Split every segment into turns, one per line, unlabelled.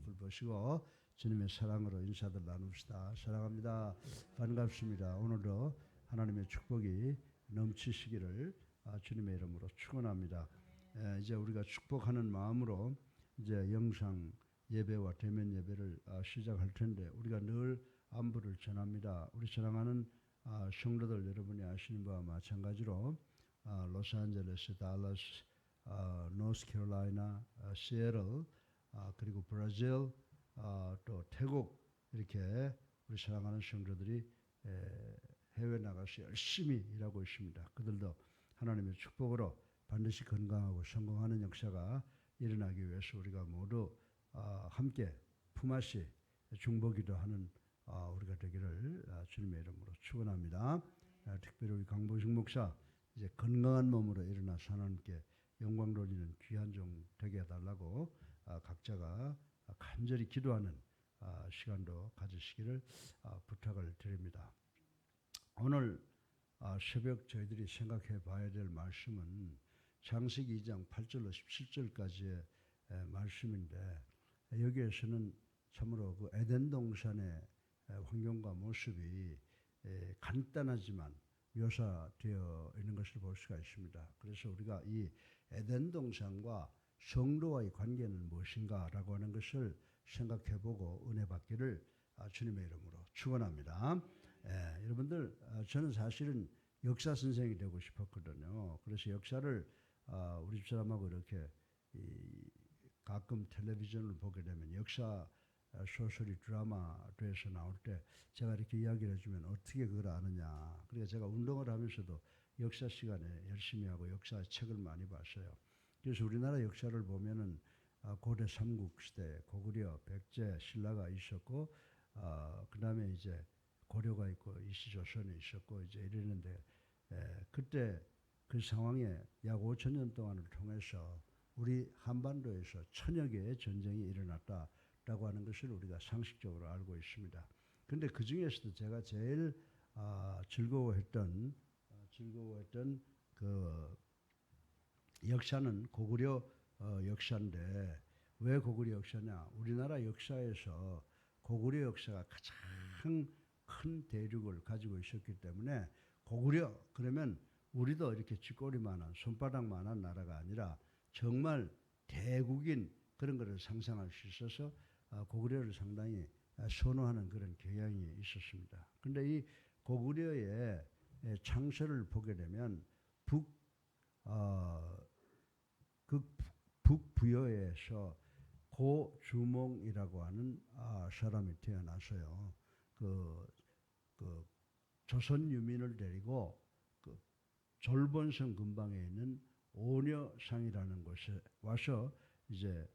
앞을 보시고 주님의 사랑으로 인사들 나눕시다. 사랑합니다. 반갑습니다. 오늘도 하나님의 축복이 넘치시기를 주님의 이름으로 축원합니다. 이제 우리가 축복하는 마음으로 이제 영상 예배와 대면 예배를 시작할 텐데 우리가 늘 안부를 전합니다. 우리 사랑하는 성도들 여러분이 아시는 바와 마찬가지로 로스앤젤레스, 달라스, 노스캐롤라이나, 시애틀, 그리고 브라질, 또 태국 이렇게 우리 사랑하는 성도들이 해외 나가서 열심히 일하고 있습니다. 그들도 하나님의 축복으로 반드시 건강하고 성공하는 역사가 일어나기 위해서 우리가 모두 함께 품앗이 중보기도 하는 우리가 되기를 주님의 이름으로 축원합니다. 특별히 우리 강보식 목사 이제 건강한 몸으로 일어나서 하나님께 영광 돌리는 귀한 종 되게 해달라고 각자가 간절히 기도하는 시간도 가지시기를 부탁을 드립니다. 오늘 새벽 저희들이 생각해 봐야 될 말씀은 창세기 2장 8절로 17절까지의 말씀인데 여기에서는 참으로 그 에덴 동산의 환경과 모습이 간단하지만 묘사되어 있는 것을 볼 수가 있습니다. 그래서 우리가 이 에덴 동산과 성도와의 관계는 무엇인가라고 하는 것을 생각해보고 은혜 받기를 주님의 이름으로 축원합니다. 여러분들 저는 사실은 역사 선생이 되고 싶었거든요. 그래서 역사를 우리 집사람하고 이렇게 가끔 텔레비전을 보게 되면 역사 소설이 드라마에서 나올 때 제가 이렇게 이야기를 해주면 어떻게 그걸 아느냐. 그러니까 제가 운동을 하면서도 역사 시간에 열심히 하고 역사 책을 많이 봤어요. 그래서 우리나라 역사를 보면은 고대 삼국시대, 고구려, 백제, 신라가 있었고, 그 다음에 이제 고려가 있고, 이시조선이 있었고, 이제 이랬는데, 그때 그 상황에 약 5,000년 동안을 통해서 우리 한반도에서 1000여 개의 전쟁이 일어났다라고 하는 것을 우리가 상식적으로 알고 있습니다. 그런데 그 중에서도 제가 제일 즐거워했던 그 역사는 고구려 역사인데 왜 고구려 역사냐? 우리나라 역사에서 고구려 역사가 가장 큰 대륙을 가지고 있었기 때문에 고구려 그러면 우리도 이렇게 쥐꼬리만한 손바닥만한 나라가 아니라 정말 대국인 그런 것을 상상할 수 있어서 고구려를 상당히 선호하는 그런 경향이 있었습니다. 그런데 이 고구려의 창설을 보게 되면 북부여에서 고주몽이라고 하는 사람이 태어나서요. 그 조선 유민을 데리고 그 졸본성 근방에 있는 오녀상이라는 곳에 와서 이제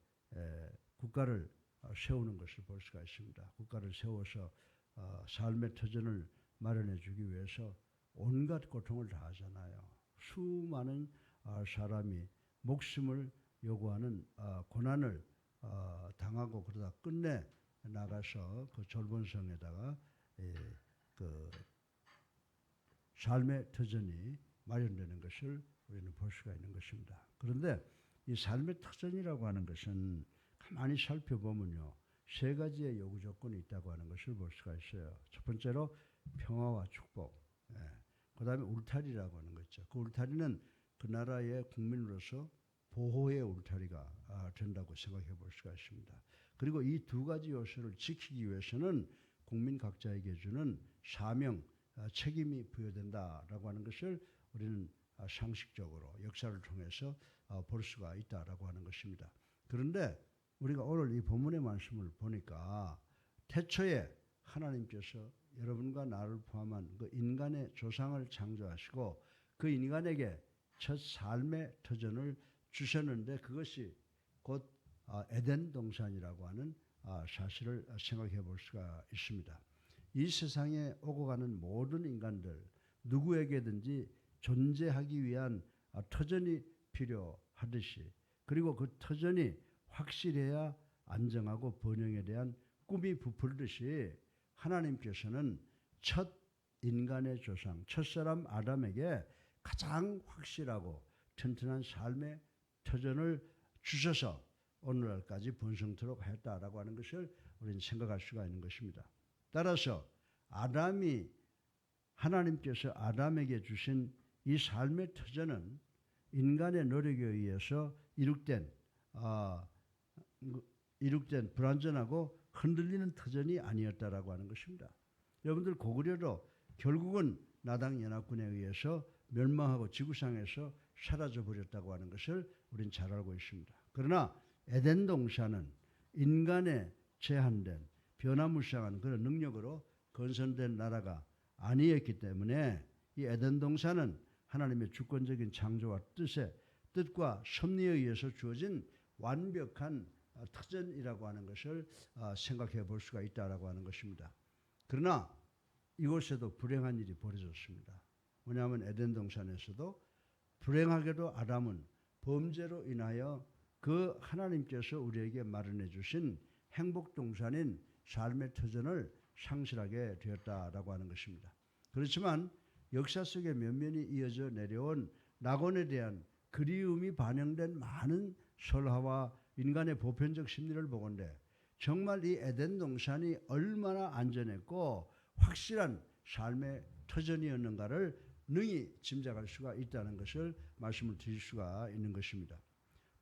국가를 세우는 것을 볼 수가 있습니다. 국가를 세워서 삶의 터전을 마련해 주기 위해서 온갖 고통을 다 하잖아요. 수많은 사람이 목숨을 요구하는 고난을 당하고 그러다 끝내 나가서 그 졸본성에다가 그 삶의 터전이 마련되는 것을 우리는 볼 수가 있는 것입니다. 그런데 이 삶의 터전이라고 하는 것은 가만히 살펴보면요. 세 가지의 요구 조건이 있다고 하는 것을 볼 수가 있어요. 첫 번째로 평화와 축복. 그 다음에 울타리라고 하는 거 있죠. 그 울타리는 그 나라의 국민으로서 보호의 울타리가 된다고 생각해 볼 수가 있습니다. 그리고 이 두 가지 요소를 지키기 위해서는 국민 각자에게 주는 사명, 책임이 부여된다라고 하는 것을 우리는 상식적으로 역사를 통해서 볼 수가 있다라고 하는 것입니다. 그런데 우리가 오늘 이 본문의 말씀을 보니까 태초에 하나님께서 여러분과 나를 포함한 그 인간의 조상을 창조하시고 그 인간에게 첫 삶의 터전을 주셨는데 그것이 곧 에덴 동산이라고 하는 사실을 생각해 볼 수가 있습니다. 이 세상에 오고 가는 모든 인간들 누구에게든지 존재하기 위한 터전이 필요하듯이 그리고 그 터전이 확실해야 안정하고 번영에 대한 꿈이 부풀듯이 하나님께서는 첫 인간의 조상, 첫사람 아담에게 가장 확실하고 튼튼한 삶의 터전을 주셔서 오늘날까지 번성토록 하였다라고 하는 것을 우리는 생각할 수가 있는 것입니다. 따라서 아담이 하나님께서 아담에게 주신 이 삶의 터전은 인간의 노력에 의해서 이룩된 불완전하고 흔들리는 터전이 아니었다라고 하는 것입니다. 여러분들 고구려도 결국은 나당 연합군에 의해서 멸망하고 지구상에서 사라져 버렸다고 하는 것을 우리는 잘 알고 있습니다. 그러나 에덴 동산은 인간의 제한된 변화무쌍한 그런 능력으로 건설된 나라가 아니었기 때문에 이 에덴 동산은 하나님의 주권적인 창조와 뜻과 섭리에 의해서 주어진 완벽한 터전이라고 하는 것을 생각해 볼 수가 있다라고 하는 것입니다. 그러나 이곳에도 불행한 일이 벌어졌습니다. 뭐냐면 에덴 동산에서도 불행하게도 아담은 범죄로 인하여 그 하나님께서 우리에게 마련해 주신 행복 동산인 삶의 터전을 상실하게 되었다라고 하는 것입니다. 그렇지만 역사 속에 면면이 이어져 내려온 낙원에 대한 그리움이 반영된 많은 설화와 인간의 보편적 심리를 보건대 정말 이 에덴 동산이 얼마나 안전했고 확실한 삶의 터전이었는가를 능히 짐작할 수가 있다는 것을 말씀을 드릴 수가 있는 것입니다.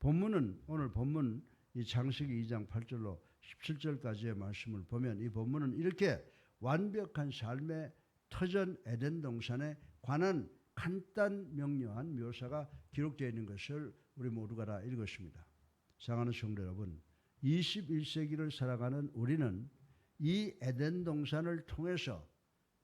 오늘 본문 이 창세기 2장 8절로 17절까지의 말씀을 보면 이 본문은 이렇게 완벽한 삶의 터전 에덴 동산에 관한 간단 명료한 묘사가 기록되어 있는 것을 우리 모두가 다 읽었습니다. 사랑하는 성도 여러분, 21세기를 살아가는 우리는 이 에덴 동산을 통해서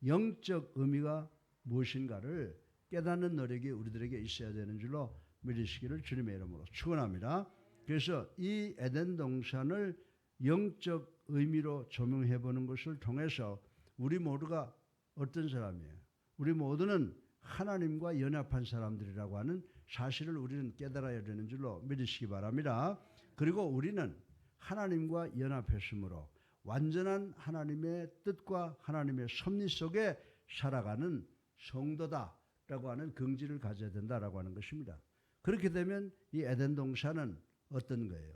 영적 의미가 무엇인가를 깨닫는 노력이 우리들에게 있어야 되는 줄로 믿으시기를 주님의 이름으로 축원합니다. 그래서 이 에덴 동산을 영적 의미로 조명해 보는 것을 통해서 우리 모두가 어떤 사람이에요? 우리 모두는 하나님과 연합한 사람들이라고 하는 사실을 우리는 깨달아야 되는 줄로 믿으시기 바랍니다. 그리고 우리는 하나님과 연합했으므로 완전한 하나님의 뜻과 하나님의 섭리 속에 살아가는 성도다라고 하는 긍지를 가져야 된다라고 하는 것입니다. 그렇게 되면 이 에덴 동산은 어떤 거예요?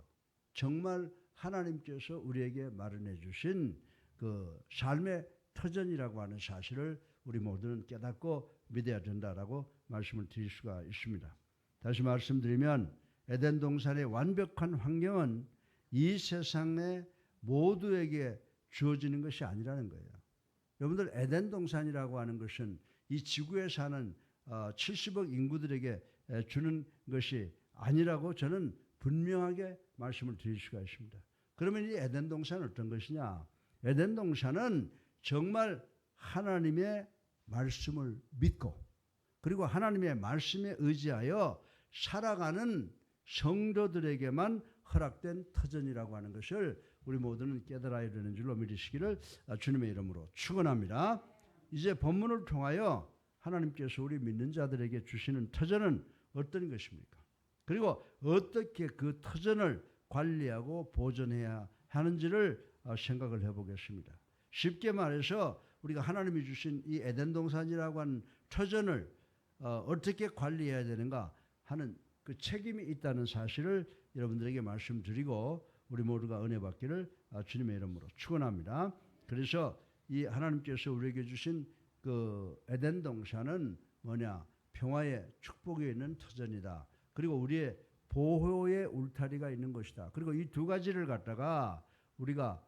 정말 하나님께서 우리에게 마련해 주신 그 삶의 터전이라고 하는 사실을 우리 모두는 깨닫고 믿어야 된다라고 말씀을 드릴 수가 있습니다. 다시 말씀드리면 에덴 동산의 완벽한 환경은 이 세상의 모두에게 주어지는 것이 아니라는 거예요. 여러분들 에덴 동산이라고 하는 것은 이 지구에 사는 70억 인구들에게 주는 것이 아니라고 저는 분명하게 말씀을 드릴 수가 있습니다. 그러면 이 에덴 동산은 어떤 것이냐? 에덴 동산은 정말 하나님의 말씀을 믿고 그리고 하나님의 말씀에 의지하여 살아가는 성도들에게만 허락된 터전이라고 하는 것을 우리 모두는 깨달아야 되는 줄로 믿으시기를 주님의 이름으로 축원합니다. 이제 본문을 통하여 하나님께서 우리 믿는 자들에게 주시는 터전은 어떤 것입니까? 그리고 어떻게 그 터전을 관리하고 보존해야 하는지를 생각을 해보겠습니다. 쉽게 말해서 우리가 하나님이 주신 이 에덴 동산이라고 하는 터전을 어떻게 관리해야 되는가 하는 그 책임이 있다는 사실을 여러분들에게 말씀드리고 우리 모두가 은혜 받기를 주님의 이름으로 축원합니다. 그래서 이 하나님께서 우리에게 주신 그 에덴 동산은 뭐냐? 평화의 축복이 있는 터전이다. 그리고 우리의 보호의 울타리가 있는 것이다. 그리고 이 두 가지를 갖다가 우리가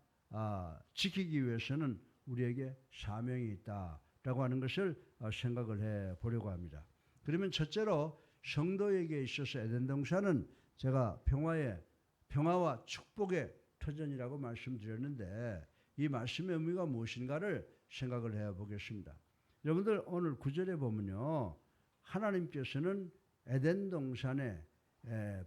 지키기 위해서는 우리에게 사명이 있다라고 하는 것을 생각을 해 보려고 합니다. 그러면 첫째로 성도에게 있어서 에덴 동산은 제가 평화와 축복의 터전이라고 말씀드렸는데 이 말씀의 의미가 무엇인가를 생각을 해 보겠습니다. 여러분들 오늘 9절에 보면요. 하나님께서는 에덴 동산에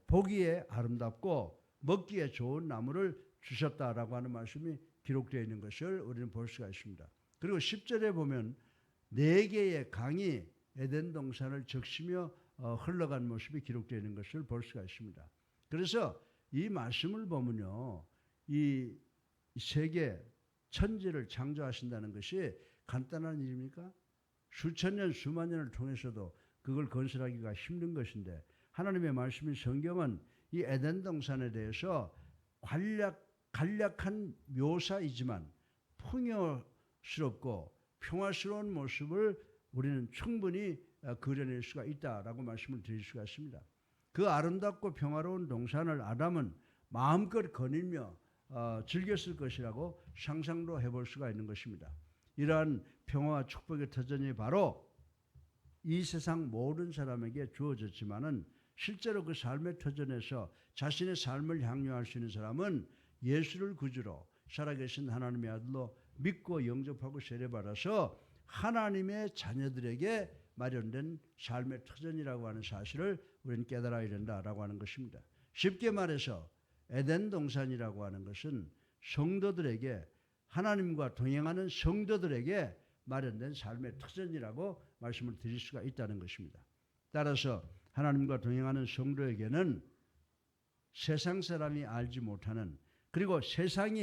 보기에 아름답고 먹기에 좋은 나무를 주셨다라고 하는 말씀이 기록되어 있는 것을 우리는 볼 수가 있습니다. 그리고 10절에 보면 4개의 강이 에덴 동산을 적시며 흘러간 모습이 기록되어 있는 것을 볼 수가 있습니다. 그래서 이 말씀을 보면요. 이 세계 천지를 창조하신다는 것이 간단한 일입니까? 수천 년, 수만 년을 통해서도 그걸 건설하기가 힘든 것인데 하나님의 말씀인 성경은 이 에덴 동산에 대해서 간략한 묘사이지만 풍요스럽고 평화스러운 모습을 우리는 충분히 그려낼 수가 있다라고 말씀을 드릴 수가 있습니다. 그 아름답고 평화로운 동산을 아담은 마음껏 거닐며 즐겼을 것이라고 상상도 해볼 수가 있는 것입니다. 이러한 평화와 축복의 터전이 바로 이 세상 모든 사람에게 주어졌지만은 실제로 그 삶의 터전에서 자신의 삶을 향유할 수 있는 사람은 예수를 구주로 살아계신 하나님의 아들로 믿고 영접하고 세례받아서 하나님의 자녀들에게 마련된 삶의 터전이라고 하는 사실을 우리는 깨달아야 된다라고 하는 것입니다. 쉽게 말해서 에덴 동산이라고 하는 것은 성도들에게, 하나님과 동행하는 성도들에게 마련된 삶의 터전이라고 말씀을 드릴 수가 있다는 것입니다. 따라서 하나님과 동행하는 성도에게는 세상 사람이 알지 못하는, 그리고 세상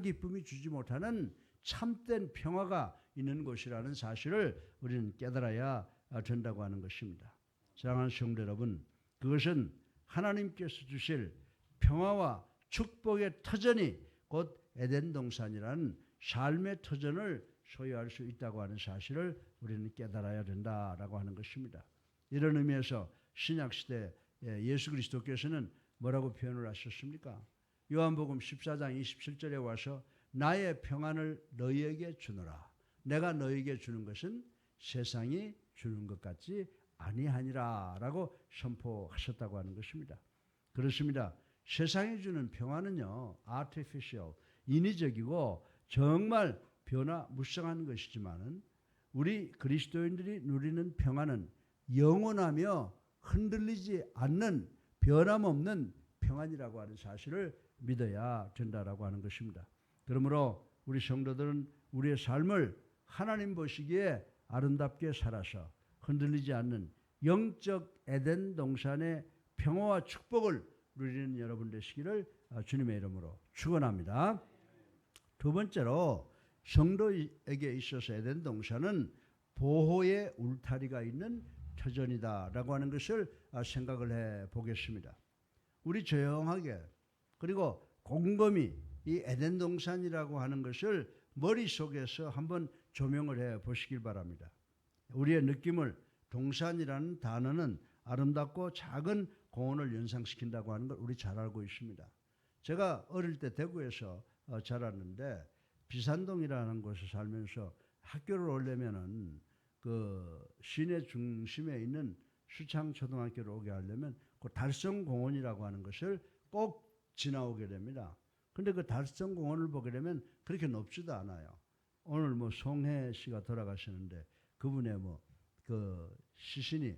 기쁨이 주지 못하는 참된 평화가 있는 곳이라는 사실을 우리는 깨달아야 된다고 하는 것입니다. 사랑하는 성도 여러분, 그것은 하나님께서 주실 평화와 축복의 터전이 곧 에덴 동산이라는 삶의 터전을 소유할 수 있다고 하는 사실을 우리는 깨달아야 된다라고 하는 것입니다. 이런 의미에서 신약시대 예수 그리스도께서는 뭐라고 표현을 하셨습니까? 요한복음 14장 27절에 와서 나의 평안을 너희에게 주노라. 내가 너희에게 주는 것은 세상이 주는 것 같지 아니하니라 라고 선포하셨다고 하는 것입니다. 그렇습니다. 세상이 주는 평안은요, artificial, 인위적이고 정말 변화무쌍한 것이지만은 우리 그리스도인들이 누리는 평안은 영원하며 흔들리지 않는 변함없는 평안이라고 하는 사실을 믿어야 된다라고 하는 것입니다. 그러므로 우리 성도들은 우리의 삶을 하나님 보시기에 아름답게 살아서 흔들리지 않는 영적 에덴 동산의 평화와 축복을 누리는 여러분 되시기를 주님의 이름으로 축원합니다. 두 번째로 성도에게 있어서 에덴 동산은 보호의 울타리가 있는 터전이다라고 하는 것을 생각을 해 보겠습니다. 우리 조용하게 그리고 곰곰이 이 에덴 동산이라고 하는 것을 머릿속에서 한번 조명을 해 보시길 바랍니다. 우리의 느낌을, 동산이라는 단어는 아름답고 작은 공원을 연상시킨다고 하는 걸 우리 잘 알고 있습니다. 제가 어릴 때 대구에서 자랐는데 비산동이라는 곳에 살면서 학교를 오려면은 그 시내 중심에 있는 수창초등학교를 오게 하려면 그 달성공원이라고 하는 것을 꼭 지나오게 됩니다. 근데 그 달성공원을 보게 되면 그렇게 높지도 않아요. 오늘 뭐 송혜 씨가 돌아가시는데 그분의 뭐 그 시신이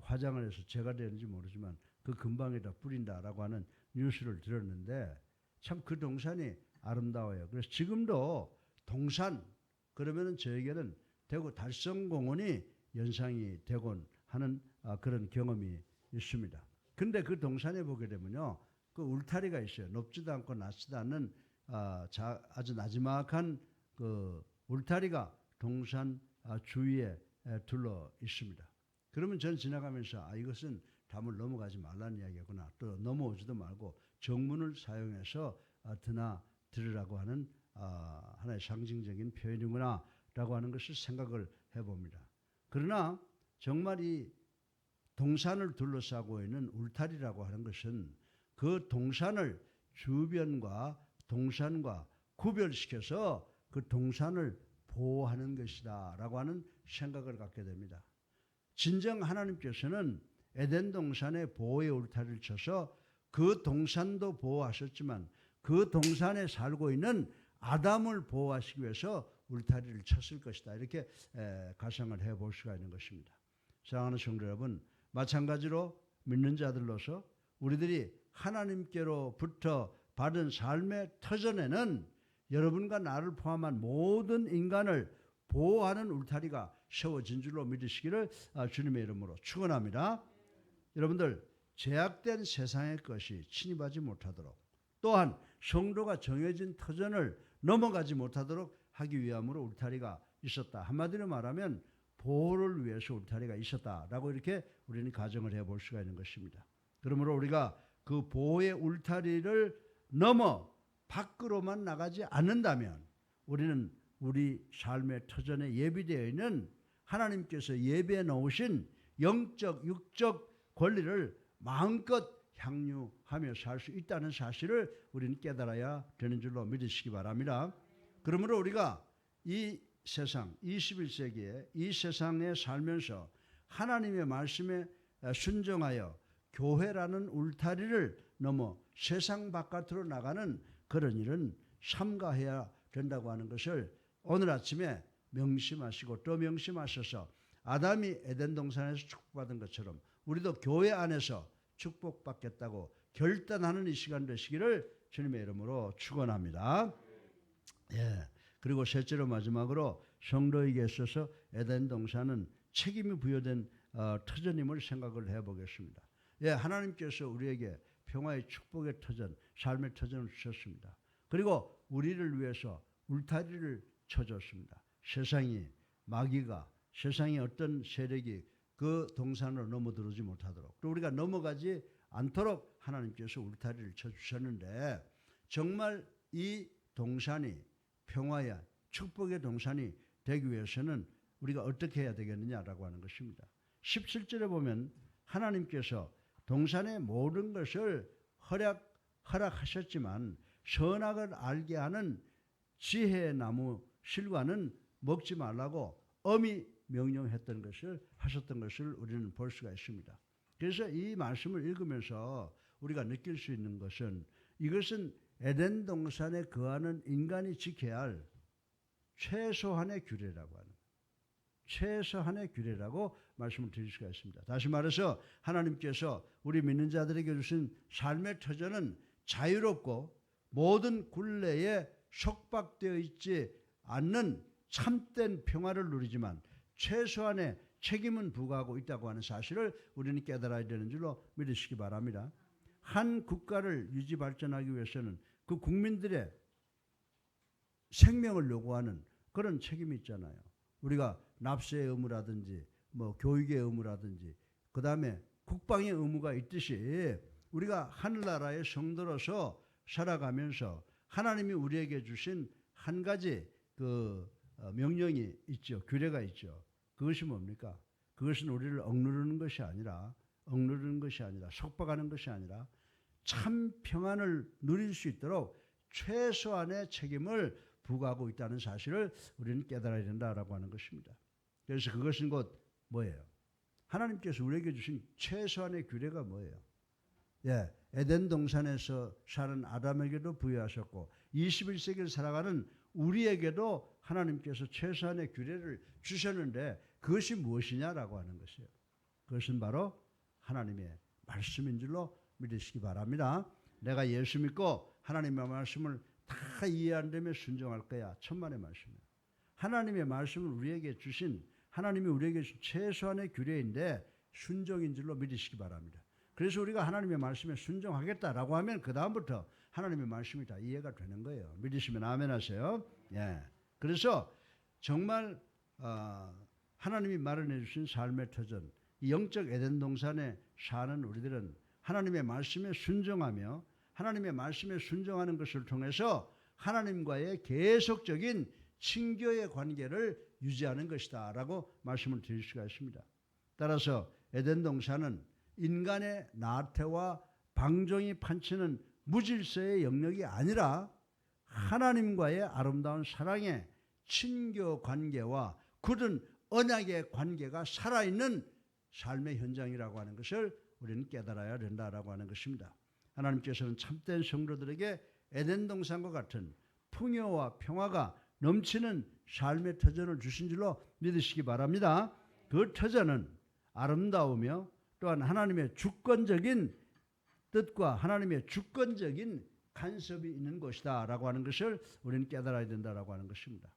화장을 해서 제가 되는지 모르지만 그 근방에다 뿌린다라고 하는 뉴스를 들었는데 참 그 동산이 아름다워요. 그래서 지금도 동산 그러면은 저에게는 대구 달성공원이 연상이 되곤 하는 그런 경험이 있습니다. 근데 그 동산에 보게 되면요, 그 울타리가 있어요. 높지도 않고 낮지도 않는 아주 나지막한 그 울타리가 동산 주위에 둘러 있습니다. 그러면 저는 지나가면서 이것은 담을 넘어가지 말라는 이야기구나. 또 넘어오지도 말고 정문을 사용해서 드나들으라고 하는 하나의 상징적인 표현이구나 라고 하는 것을 생각을 해봅니다. 그러나 정말 이 동산을 둘러싸고 있는 울타리라고 하는 것은 그 동산을 주변과 동산과 구별시켜서 그 동산을 보호하는 것이다 라고 하는 생각을 갖게 됩니다. 진정 하나님께서는 에덴 동산에 보호의 울타리를 쳐서 그 동산도 보호하셨지만 그 동산에 살고 있는 아담을 보호하시기 위해서 울타리를 쳤을 것이다. 이렇게 가상을 해볼 수가 있는 것입니다. 사랑하는 성도 여러분, 마찬가지로 믿는 자들로서 우리들이 하나님께로부터 받은 삶의 터전에는 여러분과 나를 포함한 모든 인간을 보호하는 울타리가 세워진 줄로 믿으시기를 주님의 이름으로 축원합니다. 여러분들, 제약된 세상의 것이 침입하지 못하도록, 또한 성도가 정해진 터전을 넘어가지 못하도록 하기 위함으로 울타리가 있었다. 한마디로 말하면 보호를 위해서 울타리가 있었다라고 이렇게 우리는 가정을 해볼 수가 있는 것입니다. 그러므로 우리가 그 보호의 울타리를 넘어 밖으로만 나가지 않는다면 우리는 우리 삶의 터전에 예비되어 있는 하나님께서 예비해 놓으신 영적, 육적 권리를 마음껏 향유하며 살 수 있다는 사실을 우리는 깨달아야 되는 줄로 믿으시기 바랍니다. 그러므로 우리가 이 세상, 21세기에 이 세상에 살면서 하나님의 말씀에 순종하여 교회라는 울타리를 넘어 세상 바깥으로 나가는 그런 일은 삼가해야 된다고 하는 것을 오늘 아침에 명심하시고 또 명심하셔서 아담이 에덴 동산에서 축복받은 것처럼 우리도 교회 안에서 축복받겠다고 결단하는 이 시간 되시기를 주님의 이름으로 축원합니다. 예. 그리고 셋째로 마지막으로 성도에게 있어서 에덴 동산은 책임이 부여된 터전임을 생각을 해보겠습니다. 예, 하나님께서 우리에게 평화의 축복의 터전, 삶의 터전을 주셨습니다. 그리고 우리를 위해서 울타리를 쳐줬습니다. 세상이, 마귀가, 세상의 어떤 세력이 그 동산으로 넘어들어오지 못하도록 또 우리가 넘어가지 않도록 하나님께서 울타리를 쳐주셨는데 정말 이 동산이 평화의 축복의 동산이 되기 위해서는 우리가 어떻게 해야 되겠느냐라고 하는 것입니다. 17절에 보면 하나님께서 동산의 모든 것을 허락하셨지만 선악을 알게 하는 지혜의 나무 실과는 먹지 말라고 엄히 명령했던 것을 하셨던 것을 우리는 볼 수가 있습니다. 그래서 이 말씀을 읽으면서 우리가 느낄 수 있는 것은 이것은 에덴 동산에 거하는 인간이 지켜야 할 최소한의 규례라고 하는 최소한의 규례라고 말씀을 드릴 수가 있습니다. 다시 말해서 하나님께서 우리 믿는 자들에게 주신 삶의 터전은 자유롭고 모든 굴레에 속박되어 있지 않는 참된 평화를 누리지만 최소한의 책임은 부과하고 있다고 하는 사실을 우리는 깨달아야 되는 줄로 믿으시기 바랍니다. 한 국가를 유지 발전하기 위해서는 그 국민들의 생명을 요구하는 그런 책임이 있잖아요. 우리가 납세의 의무라든지 교육의 의무라든지 그 다음에 국방의 의무가 있듯이 우리가 하늘나라의 성도로서 살아가면서 하나님이 우리에게 주신 한 가지 그 명령이 있죠. 규례가 있죠. 그것이 뭡니까? 그것은 우리를 억누르는 것이 아니라 속박하는 것이 아니라 참 평안을 누릴 수 있도록 최소한의 책임을 부과하고 있다는 사실을 우리는 깨달아야 된다라고 하는 것입니다. 그래서 그것은 곧 뭐예요? 하나님께서 우리에게 주신 최소한의 규례가 뭐예요? 예, 에덴 동산에서 사는 아담에게도 부여하셨고 21세기를 살아가는 우리에게도 하나님께서 최소한의 규례를 주셨는데 그것이 무엇이냐라고 하는 것이에요. 그것은 바로 하나님의 말씀인 줄로 믿으시기 바랍니다. 내가 예수 믿고 하나님의 말씀을 다 이해 안 되면 순종할 거야. 천만의 말씀이에요. 하나님의 말씀을 우리에게 주신 하나님이 우리에게 주신 최소한의 규례인데 순종인 줄로 믿으시기 바랍니다. 그래서 우리가 하나님의 말씀에 순종하겠다라고 하면 그 다음부터 하나님의 말씀이 다 이해가 되는 거예요. 믿으시면 아멘 하세요. 예. 그래서 정말 하나님이 마련해 주신 삶의 터전, 이 영적 에덴 동산에 사는 우리들은 하나님의 말씀에 순종하며 하나님의 말씀에 순종하는 것을 통해서 하나님과의 계속적인 친교의 관계를 유지하는 것이다 라고 말씀을 드릴 수가 있습니다. 따라서 에덴 동산은 인간의 나태와 방종이 판치는 무질서의 영역이 아니라 하나님과의 아름다운 사랑의 친교 관계와 굳은 언약의 관계가 살아있는 삶의 현장이라고 하는 것을 우리는 깨달아야 된다라고 하는 것입니다. 하나님께서는 참된 성도들에게 에덴 동산과 같은 풍요와 평화가 넘치는 삶의 터전을 주신 줄로 믿으시기 바랍니다. 그 터전은 아름다우며 또한 하나님의 주권적인 뜻과 하나님의 주권적인 간섭이 있는 것이다 라고 하는 것을 우리는 깨달아야 된다라고 하는 것입니다.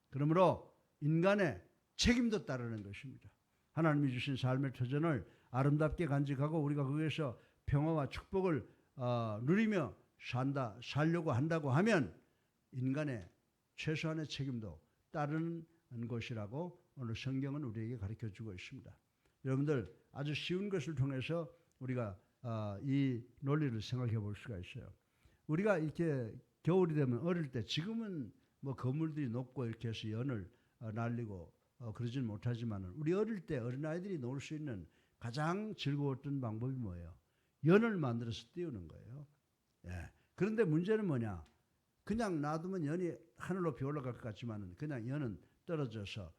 그러므로 인간의 책임도 따르는 것입니다. 하나님이 주신 삶의 터전을 아름답게 간직하고 우리가 거기에서 평화와 축복을 누리며 살려고 한다고 하면 인간의 최소한의 책임도 따르는 것이라고 오늘 성경은 우리에게 가르쳐주고 있습니다. 여러분들 아주 쉬운 것을 통해서 우리가 이 논리를 생각해 볼 수가 있어요. 우리가 이렇게 겨울이 되면 어릴 때 지금은 뭐 건물들이 높고 이렇게 해서 연을 날리고 그러진 못하지만 우리 어릴 때 어린아이들이 놀 수 있는 가장 즐거웠던 방법이 뭐예요? 연을 만들어서 띄우는 거예요. 예. 그런데 문제는 뭐냐? 그냥 놔두면 연이 하늘 높이 올라갈 것 같지만 그냥 연은 떨어져서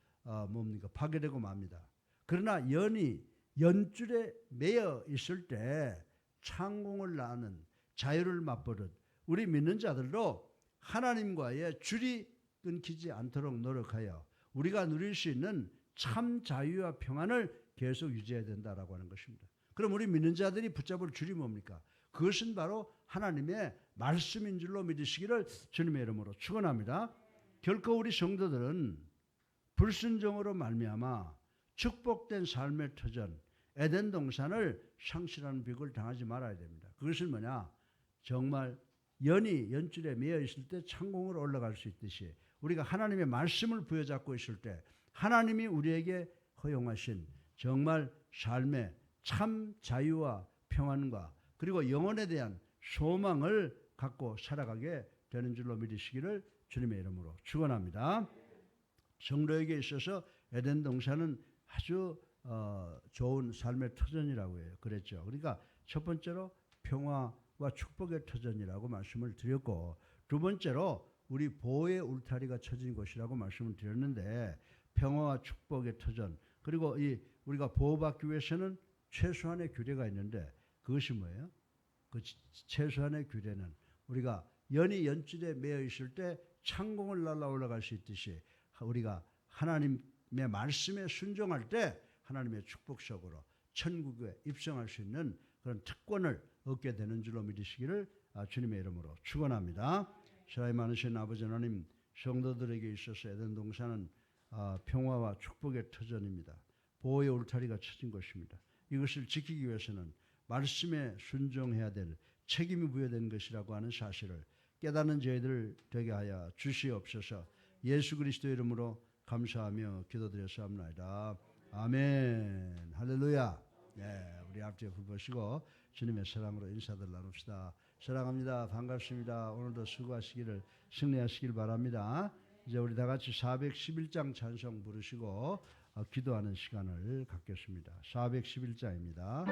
파괴되고 맙니다. 그러나 연이 연줄에 매여 있을 때 창공을 나는 자유를 맛보듯 우리 믿는 자들도 하나님과의 줄이 끊기지 않도록 노력하여 우리가 누릴 수 있는 참 자유와 평안을 계속 유지해야 된다라고 하는 것입니다. 그럼 우리 믿는 자들이 붙잡을 줄이 뭡니까? 그것은 바로 하나님의 말씀인 줄로 믿으시기를 주님의 이름으로 축원합니다. 결코 우리 성도들은 불순종으로 말미암아 축복된 삶의 터전 에덴 동산을 상실하는 비극을 당하지 말아야 됩니다. 그것은 뭐냐? 정말 연이 연줄에 매여 있을 때 창공으로 올라갈 수 있듯이 우리가 하나님의 말씀을 부여잡고 있을 때 하나님이 우리에게 허용하신 정말 삶의 참 자유와 평안과 그리고 영혼에 대한 소망을 갖고 살아가게 되는 줄로 믿으시기를 주님의 이름으로 축원합니다. 성도에게 있어서 에덴 동산은 아주 좋은 삶의 터전이라고 해요. 그랬죠. 그러니까 첫 번째로 평화와 축복의 터전이라고 말씀을 드렸고 두 번째로 우리 보호의 울타리가 쳐진 곳이라고 말씀을 드렸는데 평화와 축복의 터전 그리고 우리가 보호받기 위해서는 최소한의 규례가 있는데 그것이 뭐예요? 그 최소한의 규례는 우리가 연이 연줄에 매여 있을 때 창공을 날아 올라갈 수 있듯이 우리가 하나님의 말씀에 순종할 때 하나님의 축복 속으로 천국에 입성할 수 있는 그런 특권을 얻게 되는 줄로 믿으시기를 주님의 이름으로 축원합니다. 사랑이 많으신 아버지 하나님, 성도들에게 있어서 에덴 동산은 평화와 축복의 터전입니다. 보호의 울타리가 쳐진 것입니다. 이것을 지키기 위해서는 말씀에 순종해야 될 책임이 부여된 것이라고 하는 사실을 깨닫는 저희들 되게 하여 주시옵소서. 예수 그리스도의 이름으로 감사하며 기도드렸사옵나이다. 아멘. 할렐루야. 네, 우리 앞뒤에 불 보시고 주님의 사랑으로 인사들 나눕시다. 사랑합니다. 반갑습니다. 오늘도 수고하시기를 승리하시길 바랍니다. 이제 우리 다 같이 411장 찬송 부르시고 기도하는 시간을 갖겠습니다. 411장입니다.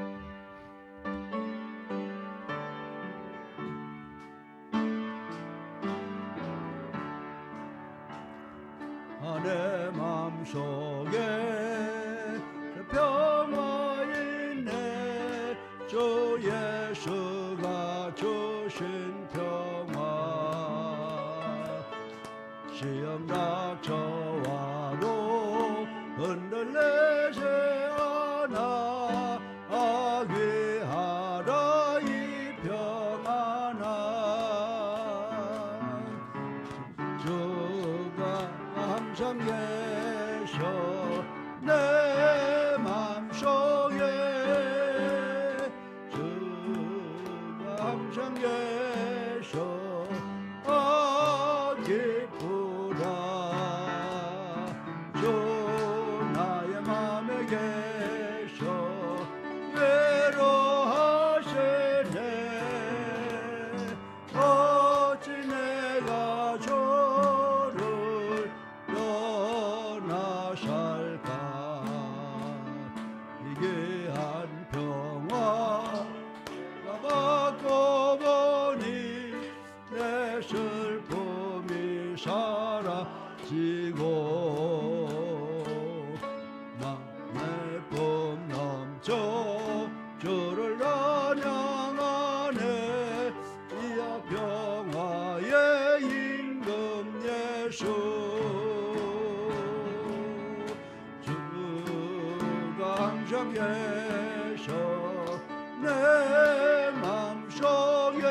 내 마음속에 평화 있네 주 예수가 주신 평화 시험 닥쳐와도 흔들리지 않아 위하라 이 평안아 주가 항상 계셔 내 맘속에 주가 항상 계셔 기쁘다 주 나의 맘에 계셔 외로워하시네 어찌 내가 주를 떠나 살까 이게한 평화가 받고 보니 내 슬픔이 사라지고 맘의 품 넘쳐 주를 찬양하네 이야 평화의 임금 예수 주가 항상 계셔 내 맘속에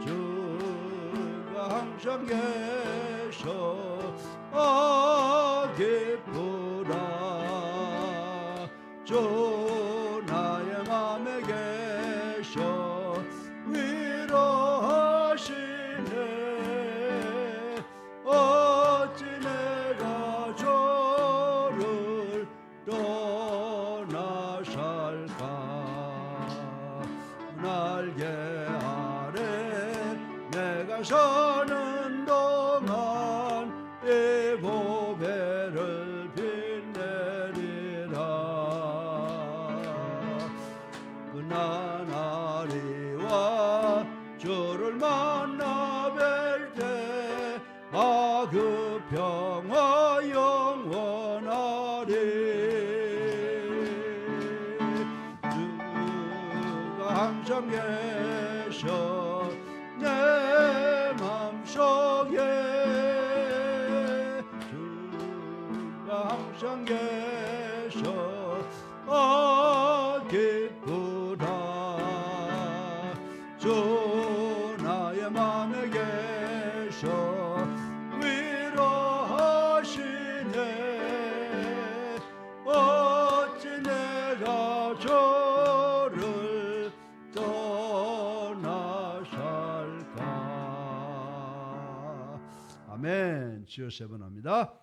주가 항상 계셔 기쁘다 주 나의 맘에 계셔 위로하시네 어찌 내가 주를 떠나 살까 내가 사는 동안 이 보배를 빛내리라. 그나날이와 주를 만나 뵐 때 그 평화 영원하리. 주가 항상 계셔 내 맘속에. 주가 항상 계셔 기쁘다. 주 나의 맘에 계셔 위로하시네. 어찌 내가 저를 떠나 살까. 아멘. 주여 세 번 합니다.